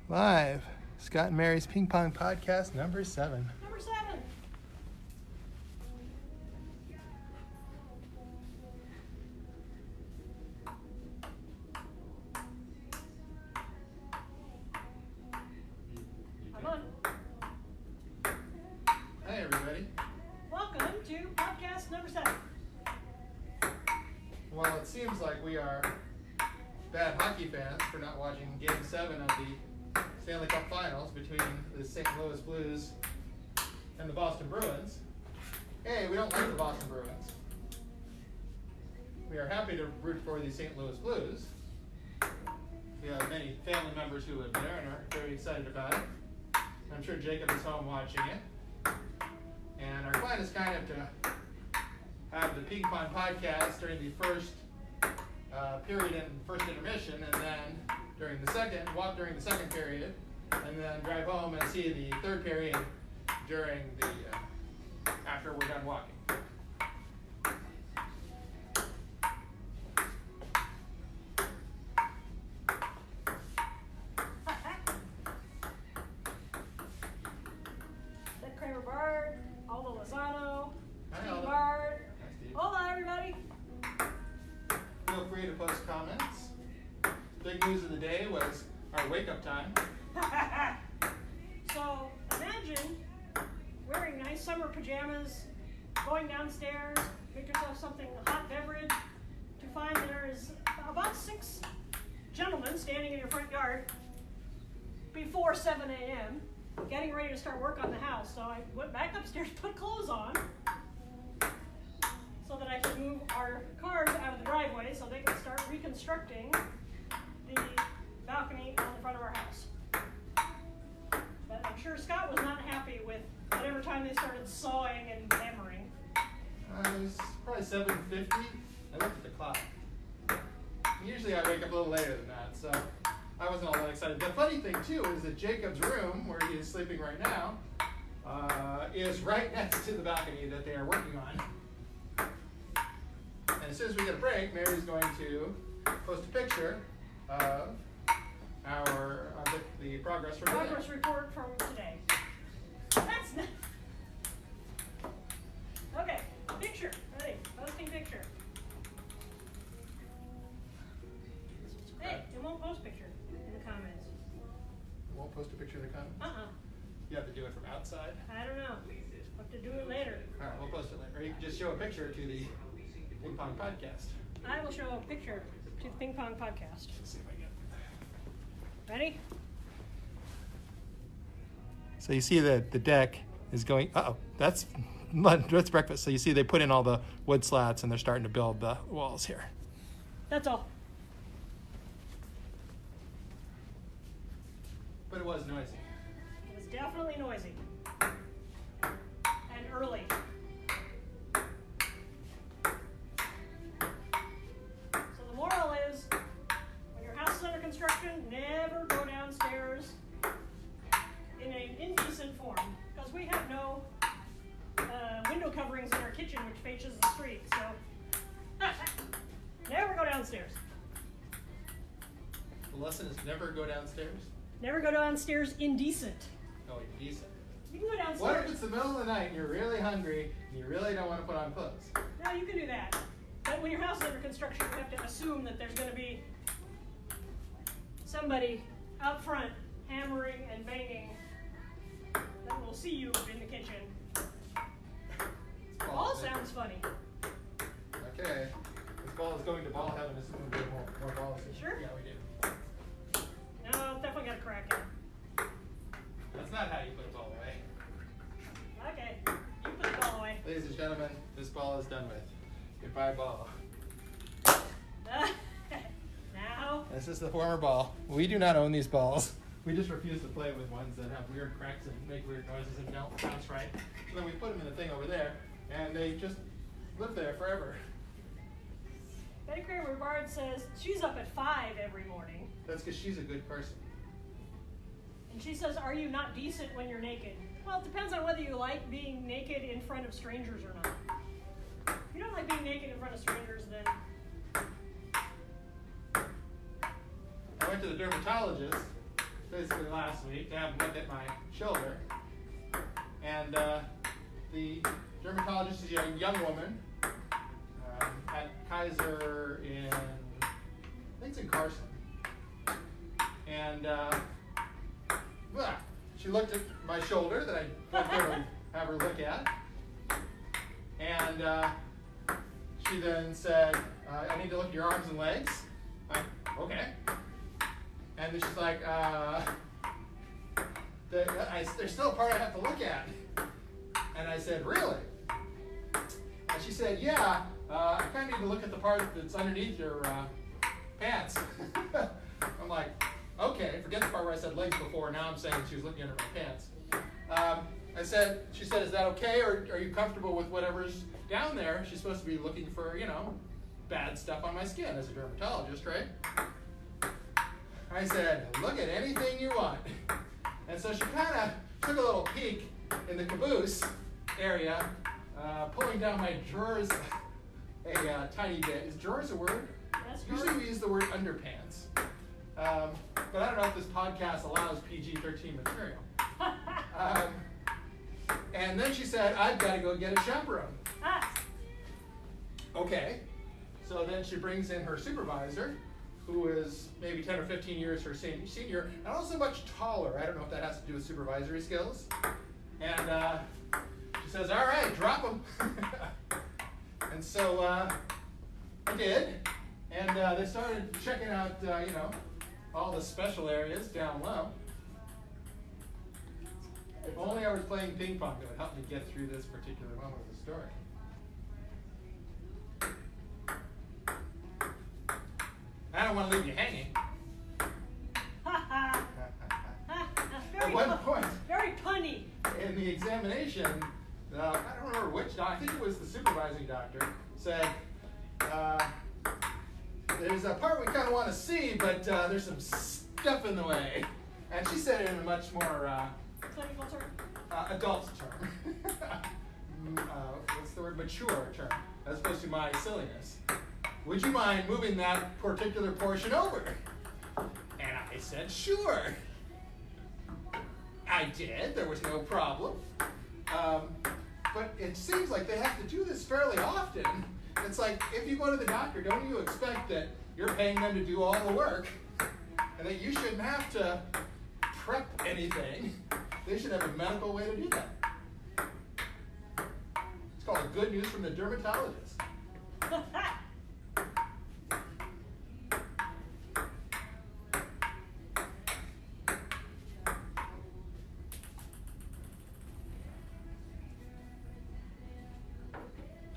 Live. Scott and Mary's Ping Pong Podcast, number 7. Number 7. I'm on. Hey, everybody. Welcome to podcast number 7. Well, it seems like we are bad hockey fans for not watching Game 7 of the Stanley Cup Finals between the St. Louis Blues and the Boston Bruins. Hey, we don't like the Boston Bruins. We are happy to root for the St. Louis Blues. We have many family members who live there and are very excited about it. I'm sure Jacob is home watching it. And our plan is kind of to have the Ping Pong Podcast during the first period and first intermission, and then during the second period, and then drive home and see the third period during the after we're done walking. That Kramer Bard, Aldo Lozano, Hi, Steve Aldo. Bard. Hi, Steve. Hola, everybody. Feel free to post comments. Big news of the day was our wake-up time. So imagine wearing nice summer pajamas, going downstairs, make yourself something, a hot beverage, to find there is about 6 gentlemen standing in your front yard before 7 a.m. getting ready to start work on the house. So I went back upstairs, put clothes on, so that I could move our cars out of the driveway so they could start reconstructing the balcony on the front of our house. But I'm sure Scott was not happy with whatever time they started sawing and hammering. It was probably 7:50. I looked at the clock. Usually I wake up a little later than that, so I wasn't all that excited. The funny thing, too, is that Jacob's room, where he is sleeping right now, is right next to the balcony that they are working on. And as soon as we get a break, Mary's going to post a picture of our the progress from today. Progress report from today. That's not... Okay, picture. Ready, posting picture. Hey, it won't post picture in the comments. Won't post a picture in the comments? You have to do it from outside? I don't know. I'll have to do it later. All right, we'll post it later. Or you can just show a picture to the Ping Pong Podcast. I will show a picture to the Ping Pong Podcast. Let's see if I get it. Ready? So you see that the deck is going, that's breakfast. So you see they put in all the wood slats and they're starting to build the walls here. That's all. But it was noisy. It was definitely noisy. And early. So the moral is, when your house is under construction, never go downstairs in an indecent form. Because we have no window coverings in our kitchen which faces the street, so never go downstairs. The lesson is never go downstairs. Never go downstairs indecent. No, indecent. You can go downstairs. What if it's the middle of the night and you're really hungry and you really don't want to put on clothes? No, you can do that. But when your house is under construction, you have to assume that there's going to be somebody out front hammering and banging that will see you in the kitchen. All sounds funny. Okay. This ball is going to ball heaven. This is going to be more balls. Sure? Yeah, we do. No, it's definitely got a crack in it. That's not how you put a ball away. Okay, you put the ball away. Ladies and gentlemen, this ball is done with. Goodbye, ball. Now. This is the former ball. We do not own these balls. We just refuse to play with ones that have weird cracks and make weird noises and don't bounce right. So then we put them in the thing over there, and they just live there forever. Betty Kramer Bard says she's up at 5 every morning. That's because she's a good person. And she says, are you not decent when you're naked? Well, it depends on whether you like being naked in front of strangers or not. If you don't like being naked in front of strangers, then... I went to the dermatologist basically last week, to have a look at my shoulder. And the dermatologist is a young woman at Kaiser in, I think it's in Carson. And she looked at my shoulder that I went there and have her look at. And she then said, I need to look at your arms and legs. Okay. And then she's like, there's still a part I have to look at. And I said, really? And she said, yeah, I kind of need to look at the part that's underneath your pants. I'm like, okay, forget the part where I said legs before. Now I'm saying she was looking under my pants. She said, is that okay, or are you comfortable with whatever's down there? She's supposed to be looking for, bad stuff on my skin as a dermatologist, right? I said, look at anything you want. And so she kind of took a little peek in the caboose area, pulling down my drawers a tiny bit. Is drawers a word? Yes, usually we use the word underpants. But I don't know if this podcast allows PG-13 material. And then she said, I've got to go get a chaperone. Okay. So then she brings in her supervisor, who is maybe 10 or 15 years her senior, and also much taller. I don't know if that has to do with supervisory skills. And she says, all right, drop them. And so I did. And they started checking out, all the special areas down low. If only I was playing ping pong, it would help me get through this particular moment of the story. I don't want to leave you hanging. At one point, very punny. in the examination, I don't remember which doctor, I think it was the supervising doctor, said, there's a part we kind of want to see, but there's some stuff in the way. And she said it in a much more Clinical term. adult term. What's the word? Mature term, as opposed to my silliness. Would you mind moving that particular portion over? And I said, sure. I did. There was no problem. But it seems like they have to do this fairly often. It's like, if you go to the doctor, don't you expect that you're paying them to do all the work? And that you shouldn't have to prep anything. They should have a medical way to do that. It's called good news from the dermatologist.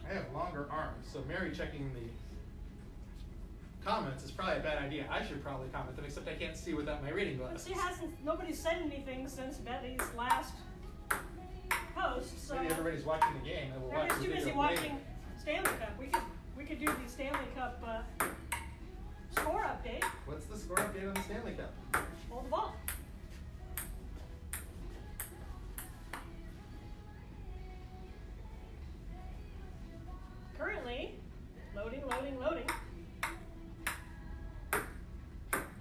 I have longer arms, so Mary checking the comments is probably a bad idea. I should probably comment them, except I can't see without my reading glasses. Nobody's said anything since Betty's last post, so maybe everybody's watching the game. And we'll watch everybody's the too busy video watching later. Stanley Cup. We could do the Stanley Cup score update. What's the score update on the Stanley Cup? Hold the ball. Currently, loading.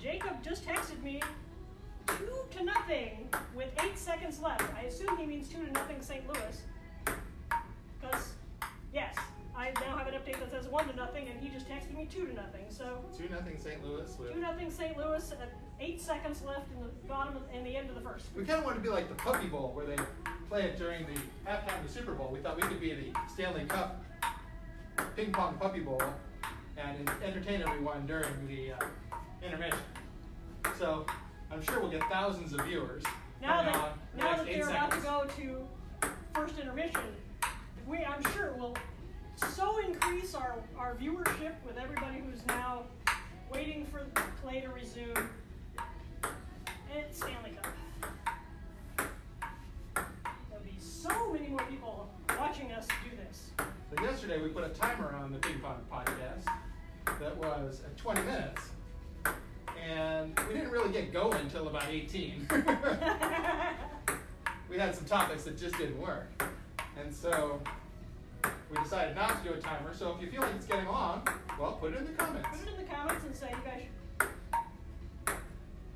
Jacob just texted me 2-0 with 8 seconds left. I assume he means 2-0 St. Louis. Because, yes, I now have an update that says 1-0, and he just texted me 2-0. So 2-0 St. Louis. 2-0 St. Louis at 8 seconds left in the end of the first. We kind of want to be like the Puppy Bowl, where they play it during the halftime of the Super Bowl. We thought we could be the Stanley Cup ping pong Puppy Bowl and entertain everyone during the intermission. So I'm sure we'll get thousands of viewers. Now coming that on in the next 8 they're about to seconds. go to first intermission, I'm sure will so increase our viewership with everybody who's now waiting for the play to resume. It's Stanley Cup. There'll be so many more people watching us do this. So yesterday we put a timer on the Ping Pong podcast that was at 20 minutes. And we didn't really get going until about 18. We had some topics that just didn't work. And so we decided not to do a timer. So if you feel like it's getting long, well, put it in the comments. Put it in the comments and say you guys should.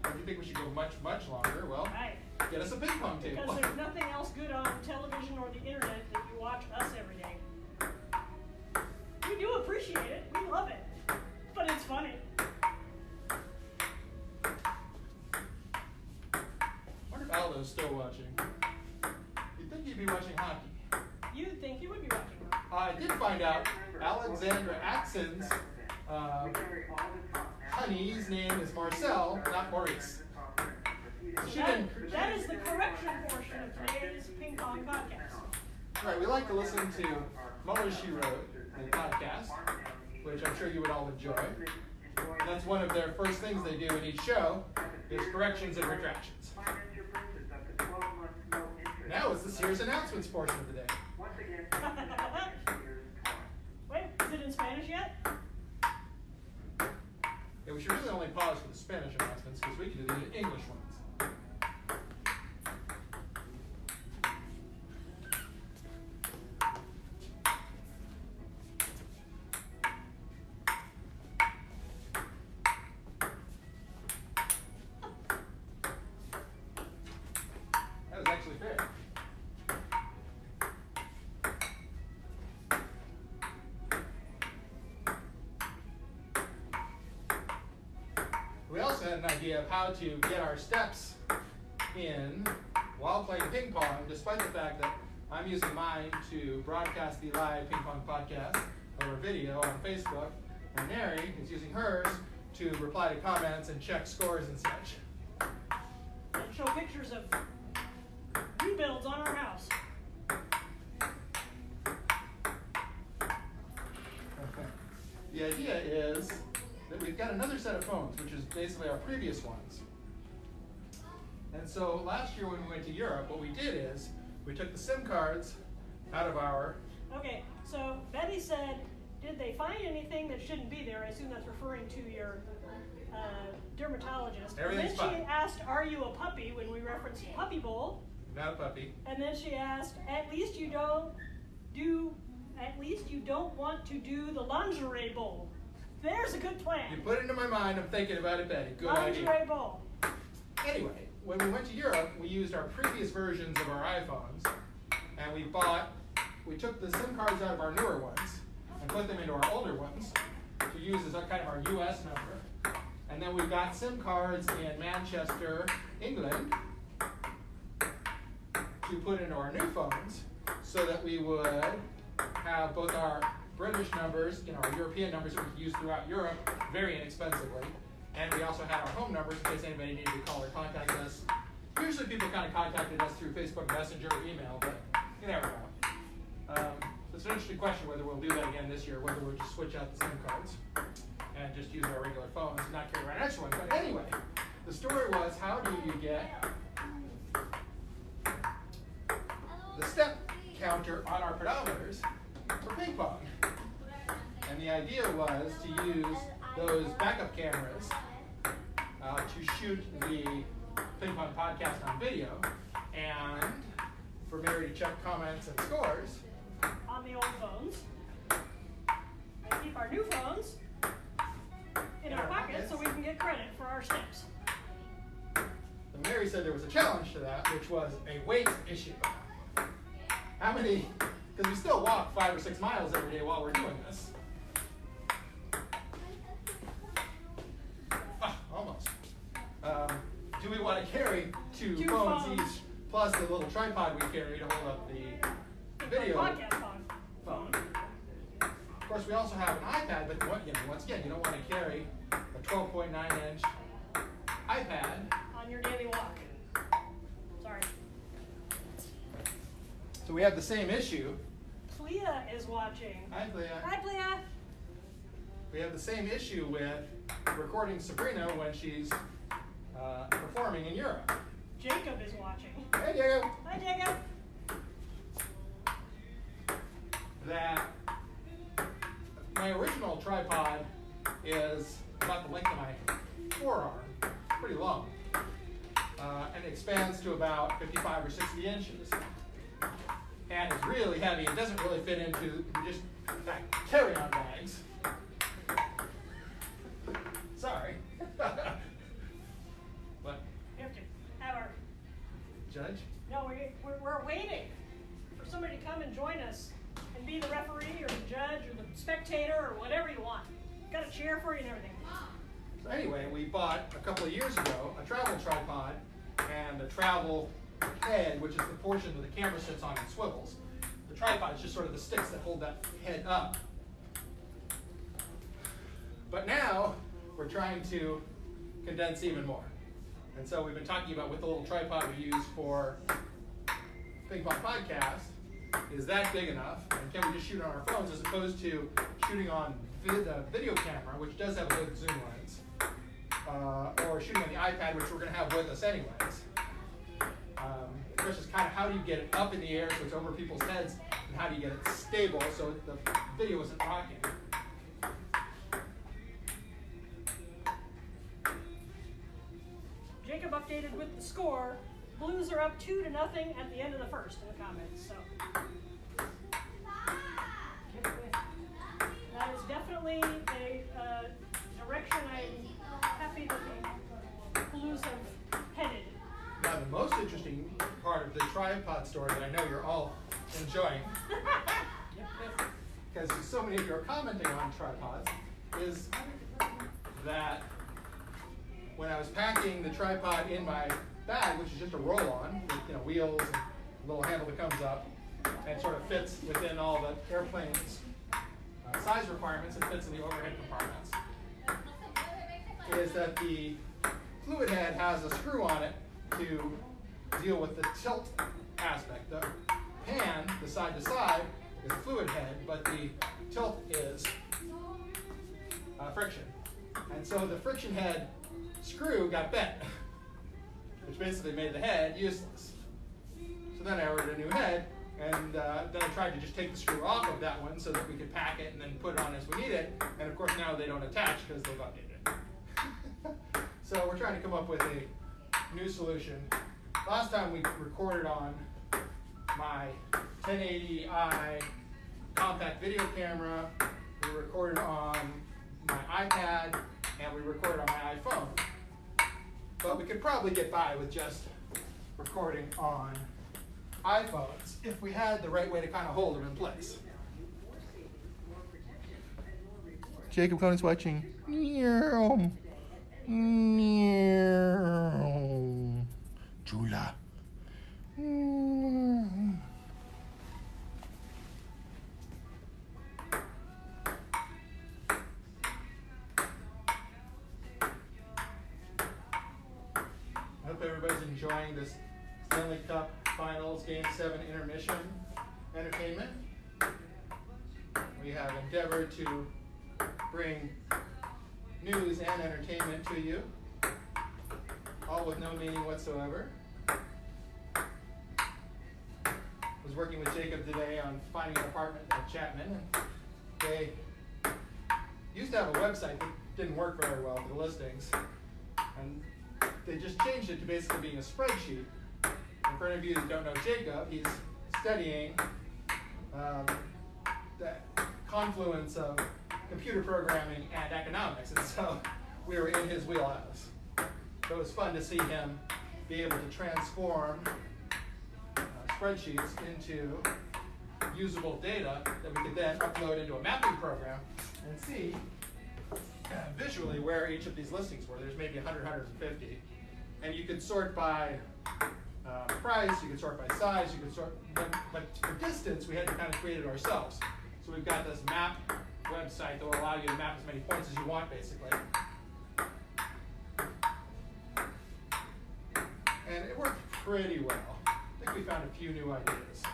If you think we should go much, much longer, well, Right. get us a ping pong table. Because there's nothing else good on television or the internet that you watch us every day. We do appreciate it. We love it. But it's funny. I wonder if Aldo's still watching. You'd think he'd be watching hockey. You'd think you would be watching them. I did find out Alexandra Axon's honey's name is Marcel, not Maurice. That is the correction portion of today's ping pong podcast. Right, we like to listen to Mother She Wrote, the podcast, which I'm sure you would all enjoy. And that's one of their first things they do in each show, is corrections and retractions. Now it's the Sears announcements portion of the day. Wait, is it in Spanish yet? Yeah, we should really only pause for the Spanish announcements because we can do the English ones. That was actually fair. We also had an idea of how to get our steps in while playing ping pong, despite the fact that I'm using mine to broadcast the live ping pong podcast over video on Facebook, and Mary is using hers to reply to comments and check scores and such. And show pictures of rebuilds on our house. Okay. The idea is that we've got another set of phones, which is basically our previous ones. And so last year when we went to Europe, what we did is we took the SIM cards out of our... Okay, so Betty said, did they find anything that shouldn't be there? I assume that's referring to your dermatologist. Everything's and then fine. she asked, are you a puppy, when we referenced Puppy Bowl. Not a puppy. And then she asked, at least you don't want to do the lingerie bowl. There's a good plan. You put it into my mind, I'm thinking about it, Betty. Good idea. Lingerie bowl. Anyway, when we went to Europe, we used our previous versions of our iPhones, and we took the SIM cards out of our newer ones and put them into our older ones to use as kind of our US number. And then we got SIM cards in Manchester, England, to put into our new phones so that we would have both our British numbers, our European numbers that we could use throughout Europe very inexpensively. And we also had our home numbers in case anybody needed to call or contact us. Usually people kind of contacted us through Facebook Messenger or email, but you never know. It's an interesting question whether we'll do that again this year, whether we'll just switch out the SIM cards and just use our regular phones and not carry around extra ones. But anyway, the story was, how do you get the step counter on our pedometers for ping pong? And the idea was to use those backup cameras to shoot the ping pong podcast on video, and for Mary to check comments and scores On the old phones. And keep our new phones in our pockets so we can get credit for our steps. And Mary said there was a challenge to that, which was a weight issue. How many, because we still walk 5 or 6 miles every day while we're doing this. Almost. Do we want to carry two phones each, plus the little tripod we carry to hold up the video Podcast phone? Of course, we also have an iPad, but once again, you don't want to carry a 12.9-inch iPad on your daily walk. Sorry. So we have the same issue. Clea is watching. Hi, Clea. Hi, Clea. We have the same issue with recording Sabrina when she's performing in Europe. Jacob is watching. Hey, Jacob. Hi, Jacob. That my original tripod is about the length of my forearm, pretty long, and it expands to about 55 or 60 inches. And it's really heavy. It doesn't really fit into just carry-on bags. Sorry. But Judge? No, we're waiting for somebody to come and join us and be the referee or the judge or the spectator or whatever you want. Got a chair for you and everything. So anyway, we bought a couple of years ago a travel tripod and a travel head, which is the portion that the camera sits on and swivels. The tripod is just sort of the sticks that hold that head up. But now we're trying to condense even more. And so we've been talking about with the little tripod we use for Ping Pong Podcast, is that big enough? And can we just shoot on our phones as opposed to shooting on the video camera, which does have a good zoom lens, or shooting on the iPad, which we're going to have with us anyways. The question is kind of how do you get it up in the air so it's over people's heads, and how do you get it stable so the video isn't rocking? Jacob updated with the score. Blues are up 2-0 at the end of the first in the comments. So that is definitely a direction I'm happy that the Blues have headed. Now the most interesting part of the tripod story that I know you're all enjoying, because so many of you are commenting on tripods, is that when I was packing the tripod in my bag, which is just a roll-on with wheels and a little handle that comes up and sort of fits within all the airplane's size requirements and fits in the overhead compartments, is that the fluid head has a screw on it to deal with the tilt aspect. The pan, the side to side, is the fluid head, but the tilt is friction. And so the friction head screw got bent, which basically made the head useless. So then I ordered a new head, and then I tried to just take the screw off of that one so that we could pack it and then put it on as we need it. And of course now they don't attach because they've updated it. So we're trying to come up with a new solution. Last time we recorded on my 1080i compact video camera, we recorded on my iPad, and we recorded on my iPhone. But we could probably get by with just recording on iPhones if we had the right way to kind of hold them in place. Jacob Conan's watching. Meow. Meow. Jula. I hope everybody's enjoying this Stanley Cup Finals Game 7 intermission entertainment. We have endeavored to bring news and entertainment to you, all with no meaning whatsoever. I was working with Jacob today on finding an apartment at Chapman, and they used to have a website that didn't work very well for the listings, and they just changed it to basically being a spreadsheet. And for any of you who don't know Jacob, he's studying the confluence of computer programming and economics, and so we were in his wheelhouse. So it was fun to see him be able to transform spreadsheets into usable data that we could then upload into a mapping program and see visually where each of these listings were. There's maybe 100, 150. And you could sort by price, you could sort by size, you could sort, but for distance, we had to kind of create it ourselves. So we've got this map website that will allow you to map as many points as you want, basically. And it worked pretty well. I think we found a few new ideas.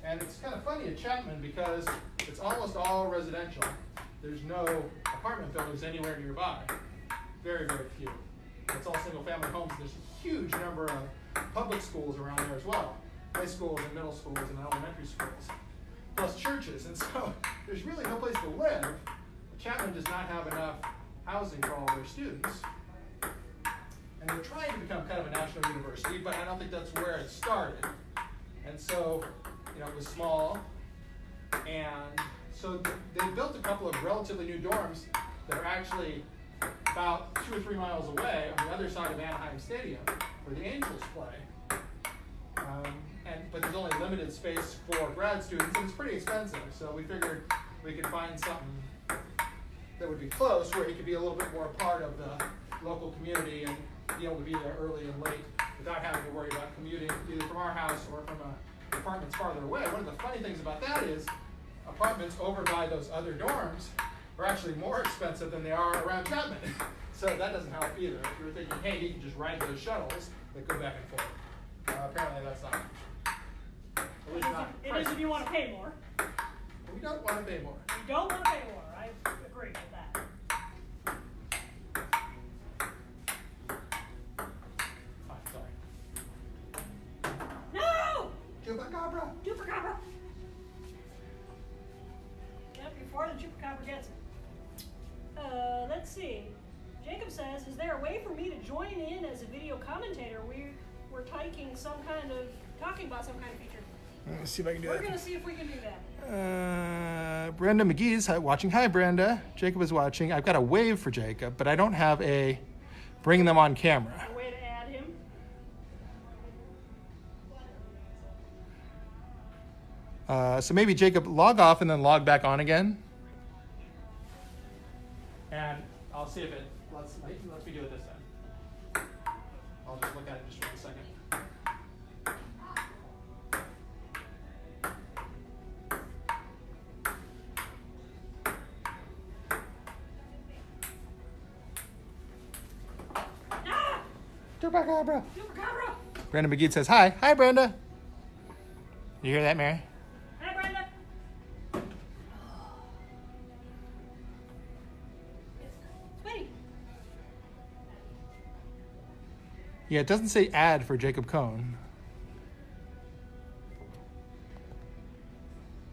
And it's kind of funny at Chapman because it's almost all residential. There's no apartment buildings anywhere nearby. Very, very few. It's all single-family homes. There's a huge number of public schools around there as well. High schools and middle schools and elementary schools. Plus churches. And so there's really no place to live. Chapman does not have enough housing for all their students. And they're trying to become kind of a national university, but I don't think that's where it started. And so, it was small. And so they built a couple of relatively new dorms that are actually about 2 or 3 miles away on the other side of Anaheim Stadium, where the Angels play. there's only limited space for grad students, and it's pretty expensive. So we figured we could find something that would be close, where he could be a little bit more a part of the local community and be able to be there early and late without having to worry about commuting either from our house or from apartments farther away. One of the funny things about that is apartments over by those other dorms are actually more expensive than they are around Chapman. So that doesn't help either. If you were thinking, hey, he can just ride those shuttles that go back and forth. Apparently that's not. At least not It is if you want to pay more. We don't want to pay more. You don't want to pay more. I agree with that. Oh, sorry. No! Chupacabra! Chupacabra! Yep, before the chupacabra gets it. Let's see. Jacob says, is there a way for me to join in as a video commentator? We're talking about some kind of feature. Let's see if I can do We're that. going to see if we can do that. Brenda McGee's watching. Hi, Brenda. Jacob is watching. I've got a wave for Jacob, but I don't have a bring them on camera. A way to add him. So maybe Jacob log off and then log back on again. And I'll see if it lets me do it this time. I'll just look at it just for a second. Ah! Chupacabra. Chupacabra! Brenda McGee says hi. Hi, Brenda. You hear that, Mary? Hi, Brenda. Sweetie. Yeah, it doesn't say ad for Jacob Cohn.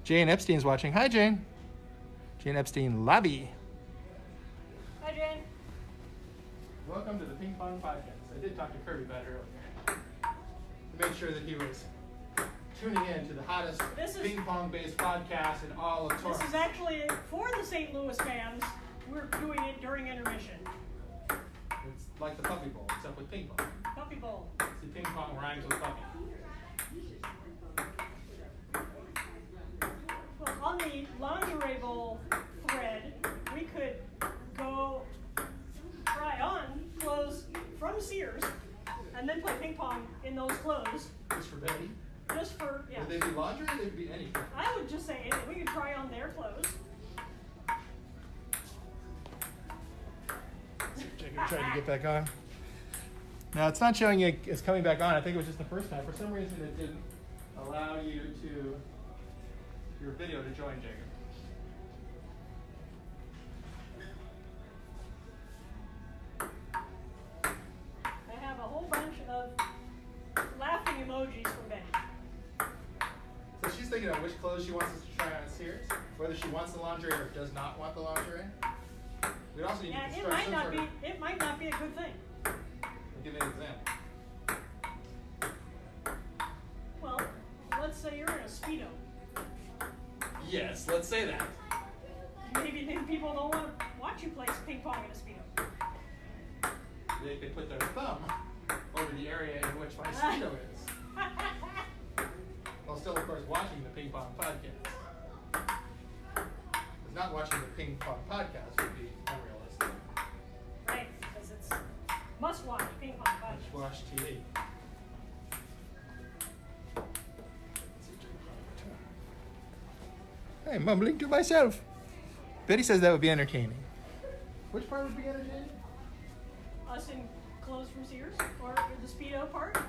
Jane Epstein's watching. Hi, Jane. Jane Epstein Lobby. Hi, Jane. Welcome to the Ping Pong Podcast. I did talk to Kirby about it earlier to make sure that he was tuning in to the hottest ping pong based podcast in all of Torrance. This is actually for the St. Louis fans. We're doing it during intermission. It's like the Puppy Bowl, except with ping pong. Puppy Bowl. See, ping pong rhymes with puppy. Well, on the lingerie bowl thread, we could go try on clothes from Sears and then play ping pong in those clothes. Just for Betty. Just for, yeah. Would they be laundry or they'd be anything? I would just say anything. We could try on their clothes. Jacob tried to get back on. Now it's not showing it's coming back on. I think it was just the first time. For some reason it didn't Allow you to, your video to join, Jacob. I have a whole bunch of laughing emojis from Betty. So she's thinking of which clothes she wants us to try on at Sears, whether she wants the lingerie or does not want the lingerie. We'd also need to Yeah, it construct might some not sort be. of, It might not be a good thing. I'll give you an example. Well, let's say you're in a Speedo. Yes, let's say that. Maybe people don't want to watch you play ping pong in a Speedo. They could put their thumb over the area in which my Speedo is. While still, of course, watching the ping pong podcast. Because not watching the ping pong podcast would be unrealistic. Right, because it's must-watch ping pong Let's podcast. watch TV. I'm mumbling to myself. Betty says that would be entertaining. Which part would be entertaining? Us in clothes from Sears, or the Speedo part. The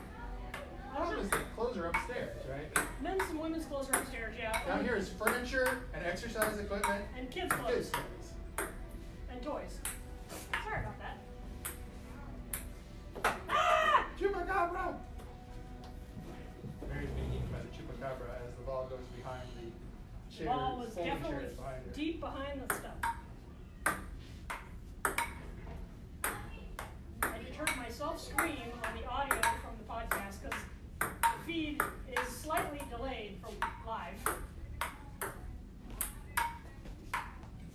problem is the clothes are upstairs, right? Men's and women's clothes are upstairs, yeah. Down here is furniture and exercise equipment And kids' and clothes. kids' clothes. And toys. Sorry about that. Ah! Chupacabra! Mary's being eaten by the chupacabra as the ball goes behind the The chairs, ball was folding definitely chairs behind her. deep behind the stuff. I just heard myself scream on the audio from the podcast because the feed is slightly delayed from live.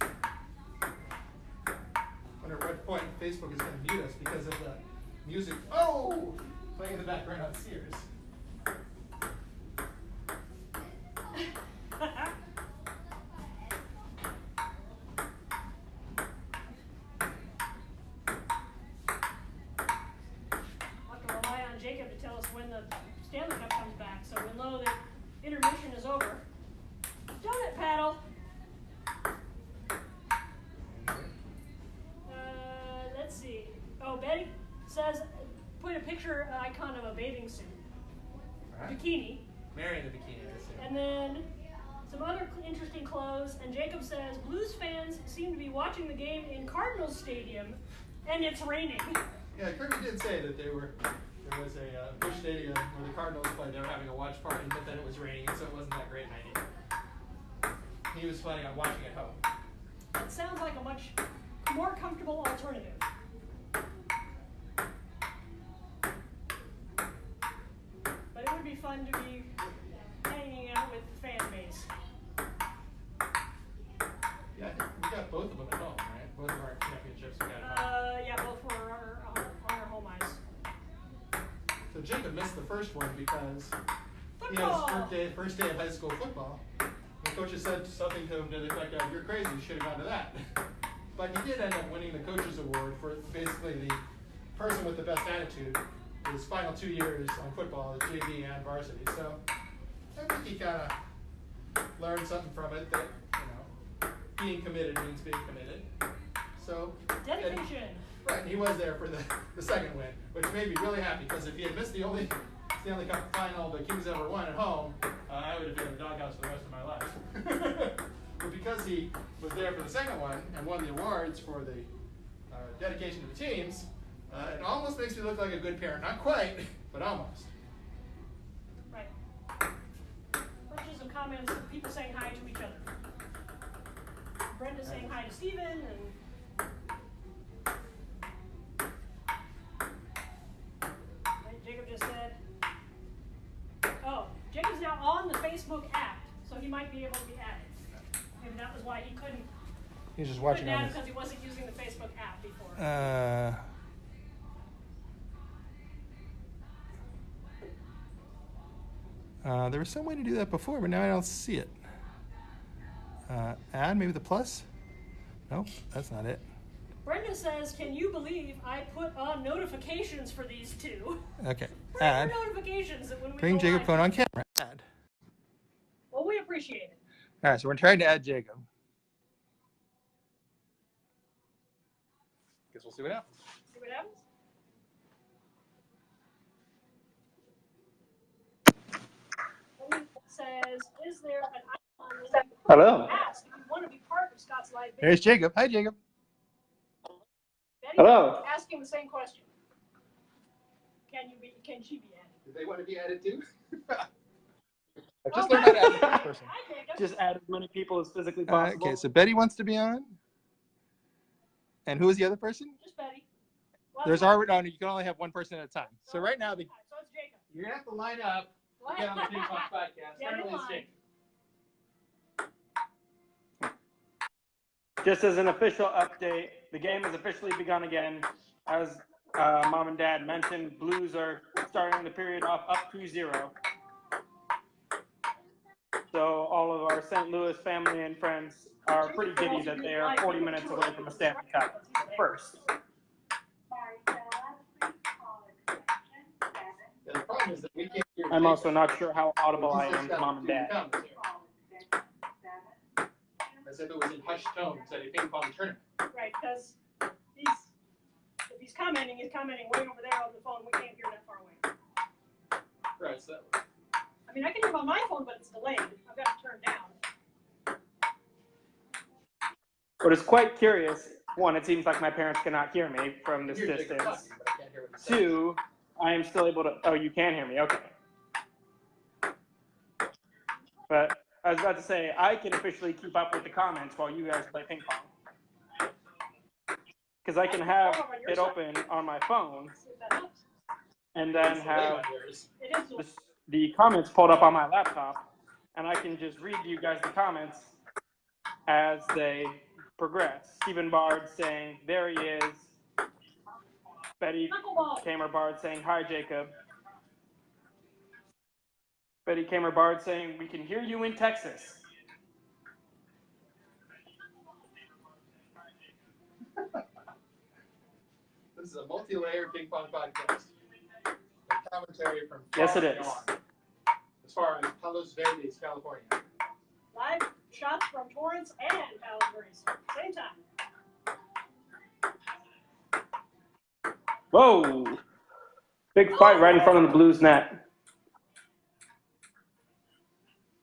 I wonder at what point Facebook is going to mute us because of the music, playing in the background on Sears. the Stanley Cup comes back, so we'll know that intermission is over. Donut paddle. Let's see. Oh, Betty says, put a picture icon of a bathing suit. Right. Bikini. Mary in the bikini, I assume. And then some other interesting clothes. And Jacob says, Blues fans seem to be watching the game in Cardinals Stadium, and it's raining. Yeah, Kirby did say that there was a Busch Stadium where the Cardinals played. They were having a watch party, but then it was raining, so it wasn't that great night either. He was planning on watching at home. It sounds like a much more comfortable alternative. But it would be fun to be hanging out with the fan base. Yeah, I think we got both of them at home, right? Both of our championships we got at home. Yeah, both were on our home ice. So Jacob missed the first one because he Football! had his first day of high school football. The coaches said something to him to the effect of, "You're crazy, you should have gone to that." But he did end up winning the coaches award for basically the person with the best attitude his final 2 years on football, JV and varsity. So I think he kind of learned something from it that, being committed means being committed. So Dedication. right, and he was there for the second win, which made me really happy because if he had missed the only Stanley Cup final the Kings ever won at home, I would have been in the doghouse for the rest of my life. But because he was there for the second one and won the awards for the dedication to the teams, it almost makes me look like a good parent. Not quite, but almost. Right. Questions and comments of people saying hi to each other. Brenda saying hi to Stephen, and Jacob just said, Jacob's now on the Facebook app, so he might be able to be added. Maybe that was why he couldn't. He's just watching on because he wasn't using the Facebook app before. There was some way to do that before, but now I don't see it. Add, maybe the plus? Nope, that's not it. Brenda says, can you believe I put on notifications for these two? Okay, Add. add. Notifications that when we Bring go Jacob live. Cohen on camera. Add. Well, we appreciate it. All right, so we're trying to add Jacob. Guess we'll see what happens. See what happens? Says, is there an icon that you can Hello. ask if you want to be part of Scott's live video? There's Jacob. Hi, Jacob. Betty, Hello. ask him the same question. Can she be added? Did they want to be added too? I just learned how to add the first person. Hi, Jacob. Just add as many people as physically possible. Okay, so Betty wants to be on. And who is the other person? Just Betty. Well, There's already, no, you can only have one person at a time. So right now, so it's Jacob. You're going to have to line up to get on the Ping Pong podcast. Get in Apparently it's line. Jacob. Just as an official update, the game has officially begun again. As Mom and Dad mentioned, Blues are starting the period off up 2-0. So all of our St. Louis family and friends are pretty giddy that they are 40 minutes away from a Stanley Cup first. Yeah, the problem is that we can't hear I'm Jacob. also not sure how audible I He's am just to got Mom and two Dad. comments here. As if it was in hushed tones at a ping pong tournament. Right, because if he's commenting way over there on the phone. We can't hear that far away. Right, so I mean, I can hear him on my phone, but it's delayed. I've got it turned down. But it's quite curious. One, it seems like my parents cannot hear me from this hear Jacob distance. talking, but I can't hear what he's saying. Two, I am still able to. Oh, you can hear me. Okay. But I was about to say, I can officially keep up with the comments while you guys play ping pong. Because I can have it open on my phone See if that helps. and then It's delayed have on yours. It is. the comments pulled up on my laptop, and I can just read to you guys the comments as they progress. Stephen Bard saying, there he is. Betty Knuckleball. Kamer Bard saying, hi, Jacob. Betty Kamer Bard saying, we can hear you in Texas. This is a multi-layered ping pong podcast. The commentary from Yes, it far is. beyond, as far as Palos Verdes, California. Live shots from Torrance and Palos Verdes. Same time. Whoa! Big fight right in front of the Blues net.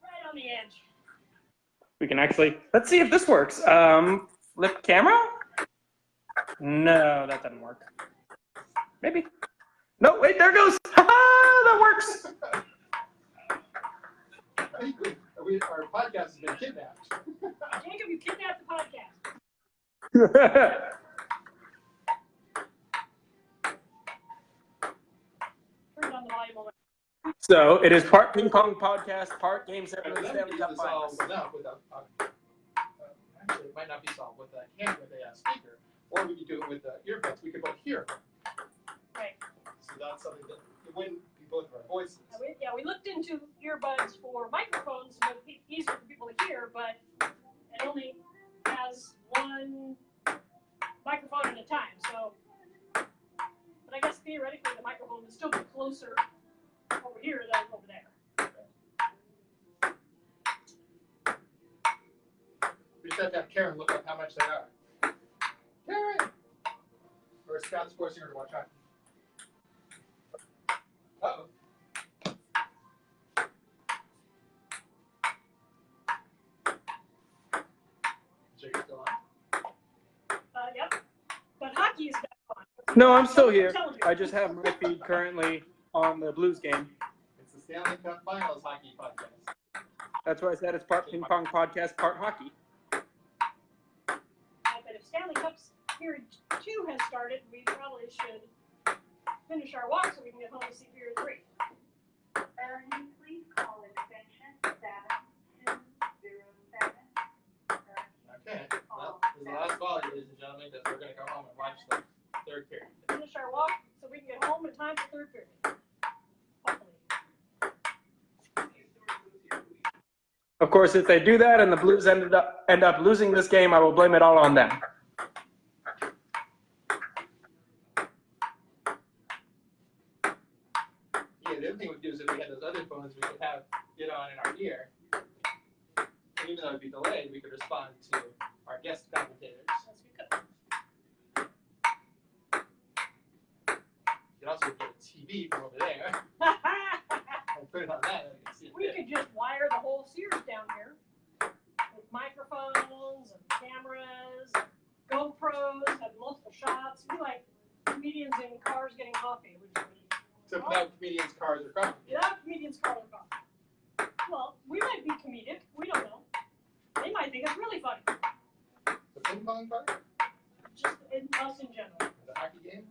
Right on the edge. We can actually, let's see if this works. Flip camera? No, that doesn't work. Maybe. No, wait, there it goes. That works. I think our podcast has been kidnapped. Jacob, you kidnapped the podcast. Turn down the volume on my. So it is part ping pong podcast, part Game 7 of the Then we Stanley could Cup do this all Finals. enough with actually, it might not be solved with a speaker, or we could do it with the earbuds. We could both hear. Right. So that's something that it wouldn't be both of our voices. We looked into earbuds for microphones to make it easier for people to hear, but it only has one microphone at a time. So, but I guess theoretically the microphone would still be closer over here than over there. We just have to have Karen look up how much they are. Karen! Or Scott's forcing her to watch hockey. Uh-oh. So you're still on? Yep. But hockey is back on. No, I'm still here. Television. I just have my feed currently on the Blues game. It's the Stanley Cup Finals hockey podcast. That's why I said it's part ping pong podcast, part hockey. But if Stanley Cup's period 2 has started, we probably should finish our walk so we can get home to see period 3. Ernie, please call extension 7207. Okay. Well, this is the last call, ladies and gentlemen, because we're going to go home and watch the third period. Finish our walk so we can get home in time for third period. Hopefully. Of course, if they do that and the Blues end up losing this game, I will blame it all on them. Yeah, the other thing we could do is if we had those other phones, we could have it on in our ear. And even though it would be delayed, we could respond to our guest commentators. Yes, we could. You could also get a TV from over there and put it on that, and we can see it. We could just wire the whole Sears down here with microphones and cameras, GoPros, have multiple shots. We like comedians in cars getting coffee. Except without comedians' cars or coffee. Without comedians car or coffee. Well, we might be comedic. We don't know. They might think it's really funny. The ping pong part? Just us in general. The hockey game?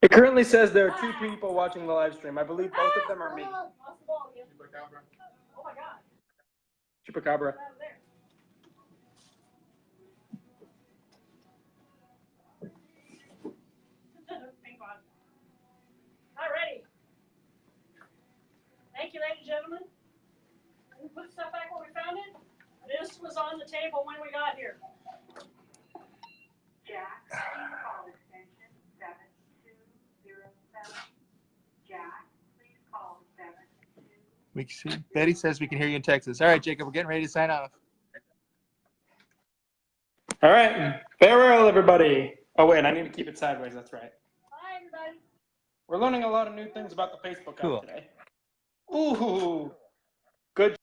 It currently says there are 2 people watching the live stream. I believe both of them are me. Lost the ball again. Chupacabra. Oh my God. Chupacabra. Get out of there. Ping pong. All righty. Thank you, ladies and gentlemen. We put stuff back where we found it. This was on the table when we got here. Jack, please call extension 7207. Jack, please call 7207. We can see. Betty says we can hear you in Texas. All right, Jacob, we're getting ready to sign off. All right. Farewell, everybody. Oh, wait, I need to keep it sideways. That's right. Bye, everybody. We're learning a lot of new things about the Facebook app Cool. today. Ooh. Good